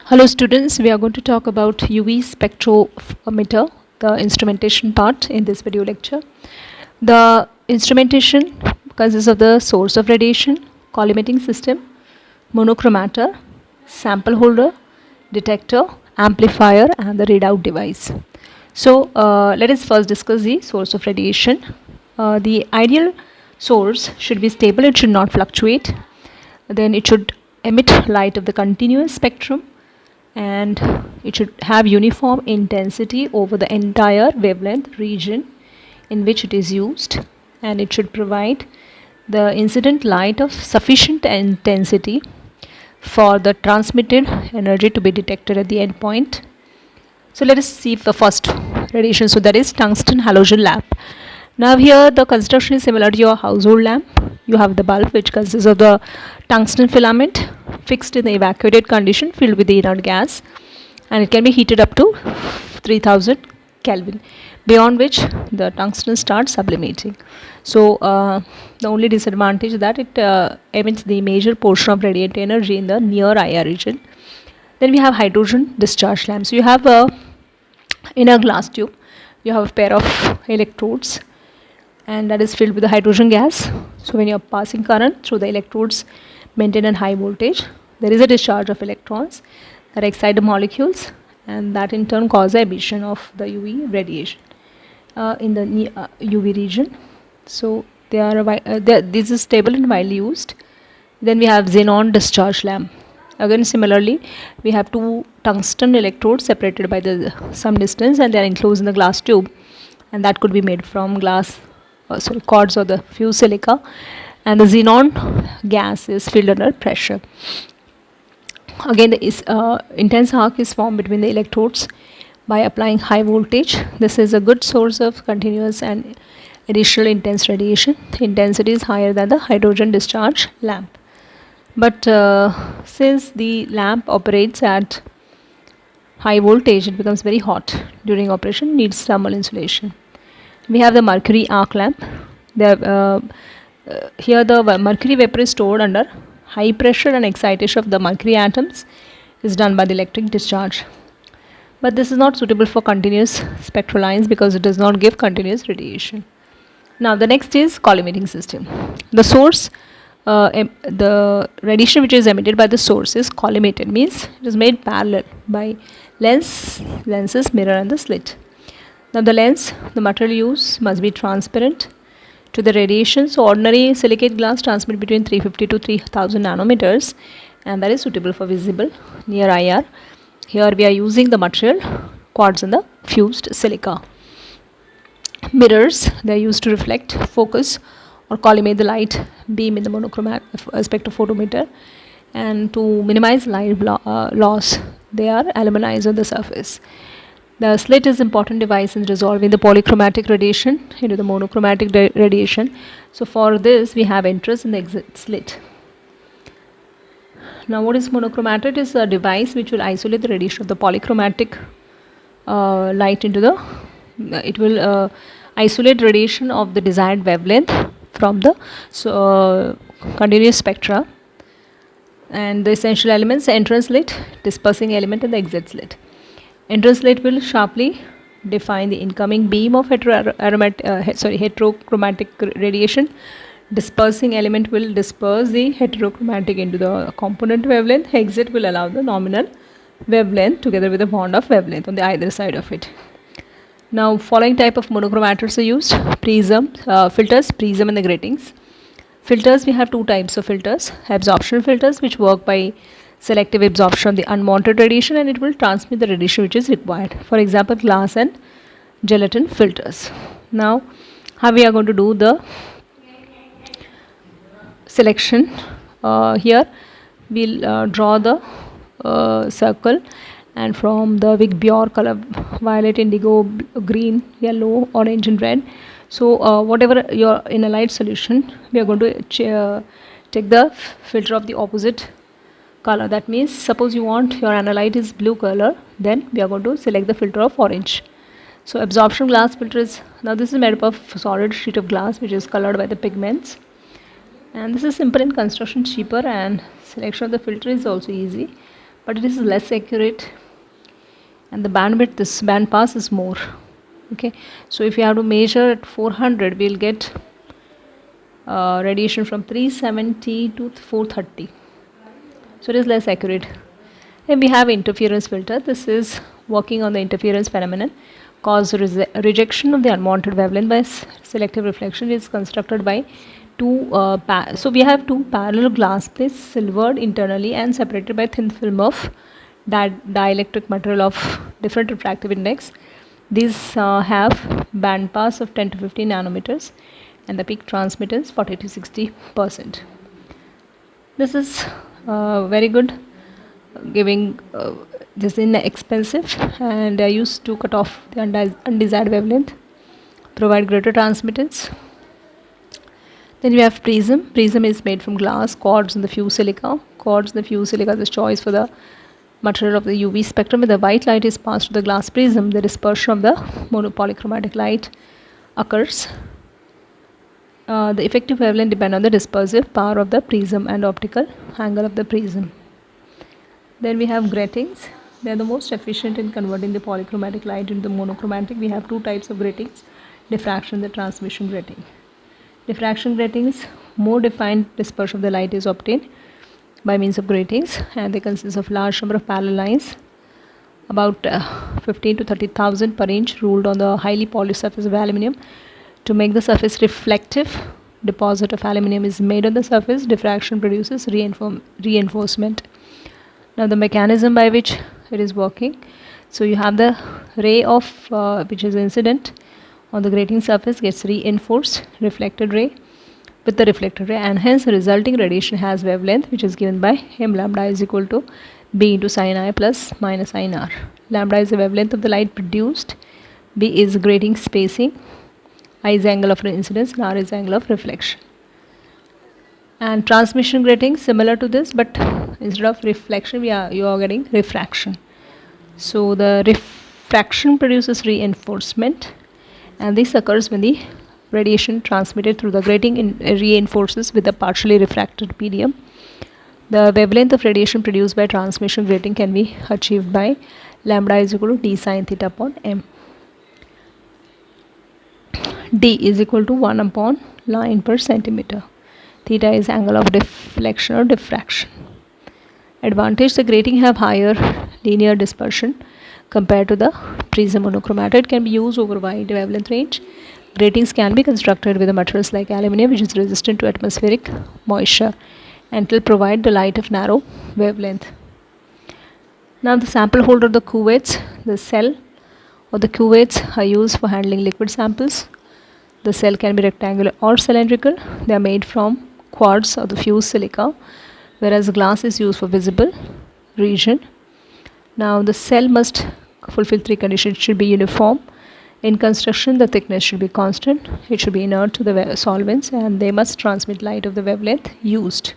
Hello students, we are going to talk about UV spectrophometer, the instrumentation part in this video lecture. The instrumentation consists of the source of radiation, collimating system, monochromator, sample holder, detector, amplifier and the readout device. So let us first discuss the source of radiation. The ideal source should be stable, it should not fluctuate. Then it should emit light of the continuous spectrum, and it should have uniform intensity over the entire wavelength region in which it is used, and it should provide the incident light of sufficient intensity for the transmitted energy to be detected at the end point. So let us see the first radiation, so that is tungsten halogen lamp. Now here the construction is similar to your household lamp. You have the bulb which consists of the tungsten filament fixed in the evacuated condition filled with the inert gas, and it can be heated up to 3000 Kelvin, beyond which the tungsten starts sublimating. So the only disadvantage is that it emits the major portion of radiant energy in the near IR region. Then we have hydrogen discharge lamps. So you have in a glass tube you have a pair of electrodes, and that is filled with the hydrogen gas. So when you are passing current through the electrodes maintain a high voltage, there is a discharge of electrons that excite the molecules, and that in turn cause the emission of the UV radiation in the UV region. So this is stable and widely used. Then we have xenon discharge lamp. Again similarly, we have two tungsten electrodes separated by some distance, and they are enclosed in the glass tube, and that could be made from glass cords or the fused silica, and the xenon gas is filled under pressure. Again the intense arc is formed between the electrodes by applying high voltage. This is a good source of continuous and additional intense radiation. The intensity is higher than the hydrogen discharge lamp, but since the lamp operates at high voltage, it becomes very hot during operation, needs thermal insulation. We have the mercury arc lamp. Here the mercury vapor is stored under high pressure, and excitation of the mercury atoms is done by the electric discharge. But this is not suitable for continuous spectral lines because it does not give continuous radiation. Now the next is collimating system. The source, the radiation which is emitted by the source is collimated, means it is made parallel by lenses, mirror and the slit. Now the lens, the material used must be transparent to the radiation. So ordinary silicate glass transmit between 350 to 3000 nanometers, and that is suitable for visible near IR. Here we are using the material quartz and the fused silica. Mirrors, they are used to reflect, focus or collimate the light beam in the monochromatic spectrophotometer, and to minimize light loss they are aluminized on the surface. The slit is important device in resolving the polychromatic radiation into the monochromatic radiation. So for this we have entrance in the exit slit. Now what is monochromator? It is a device which will isolate the radiation of the polychromatic light into the, it will isolate radiation of the desired wavelength from the continuous spectra. And the essential elements: entrance slit, dispersing element and the exit slit. Entrance slit will sharply define the incoming beam of heterochromatic radiation. Dispersing element will disperse the heterochromatic into the component wavelength. Exit will allow the nominal wavelength together with a bond of wavelength on the either side of it. Now following type of monochromators are used: prism, filters, prism and the gratings. Filters, we have two types of filters: absorption filters, which work by selective absorption of the unwanted radiation, and it will transmit the radiation which is required. For example, glass and gelatin filters. Now how we are going to do the selection? Here we'll draw the circle, and from the Vic-Bior color: violet, indigo, green, yellow, orange and red. So whatever you're in a light solution, we are going to take the filter of the opposite color. That means suppose you want your analyte is blue color, then we are going to select the filter of orange. So absorption glass filter is, now this is made up of solid sheet of glass which is colored by the pigments, and this is simple in construction, cheaper, and selection of the filter is also easy. but it is less accurate, and the bandwidth, this band pass is more. Okay, so if you have to measure at 400, we'll get radiation from 370 to 430, so it is less accurate. And we have interference filter. This is working on the interference phenomenon, cause rejection of the unwanted wavelength by selective reflection. Is constructed by two so we have two parallel glass plates, silvered internally and separated by thin film of dielectric material of different refractive index. These have band pass of 10 to 15 nanometers, and the peak transmittance 40 to 60%. This is very good, giving this inexpensive and used to cut off the undesired wavelength, provide greater transmittance. Then we have prism. Prism is made from glass, quartz and the fused silica. Quartz and the fused silica is the choice for the material of the UV spectrum. When the white light is passed to the glass prism, the dispersion of the monopolychromatic light occurs. The effective wavelength depends on the dispersive power of the prism and optical angle of the prism. Then we have gratings. They are the most efficient in converting the polychromatic light into the monochromatic. We have two types of gratings: diffraction and the transmission grating. Diffraction gratings, more defined dispersion of the light is obtained by means of gratings, and they consist of large number of parallel lines, about 15 to 30,000 per inch, ruled on the highly polished surface of aluminium. To make the surface reflective, deposit of aluminium is made on the surface. Diffraction produces reinforcement. Now the mechanism by which it is working: so you have the ray of which is incident on the grating surface gets reinforced reflected ray with the reflected ray, and hence the resulting radiation has wavelength which is given by m lambda is equal to b into sin I plus minus sin r. Lambda is the wavelength of the light produced, b is grating spacing, I is the angle of incidence, and r is the angle of reflection. And transmission grating similar to this, but instead of reflection you are getting refraction. So the refraction produces reinforcement, and this occurs when the radiation transmitted through the grating reinforces with a partially refracted medium. The wavelength of radiation produced by transmission grating can be achieved by lambda is equal to d sin theta upon m. D is equal to 1 upon line per centimeter. Theta is angle of deflection or diffraction. Advantage: the grating have higher linear dispersion compared to the prism monochromatic. It can be used over wide wavelength range. Gratings can be constructed with the materials like aluminium, which is resistant to atmospheric moisture and will provide the light of narrow wavelength. Now the sample holder of the cuvettes. The cell or the cuvettes are used for handling liquid samples. The cell can be rectangular or cylindrical. They are made from quartz or the fused silica, whereas glass is used for visible region. Now the cell must fulfill three conditions. It should be uniform in construction, the thickness should be constant, it should be inert to the solvents, and they must transmit light of the wavelength used.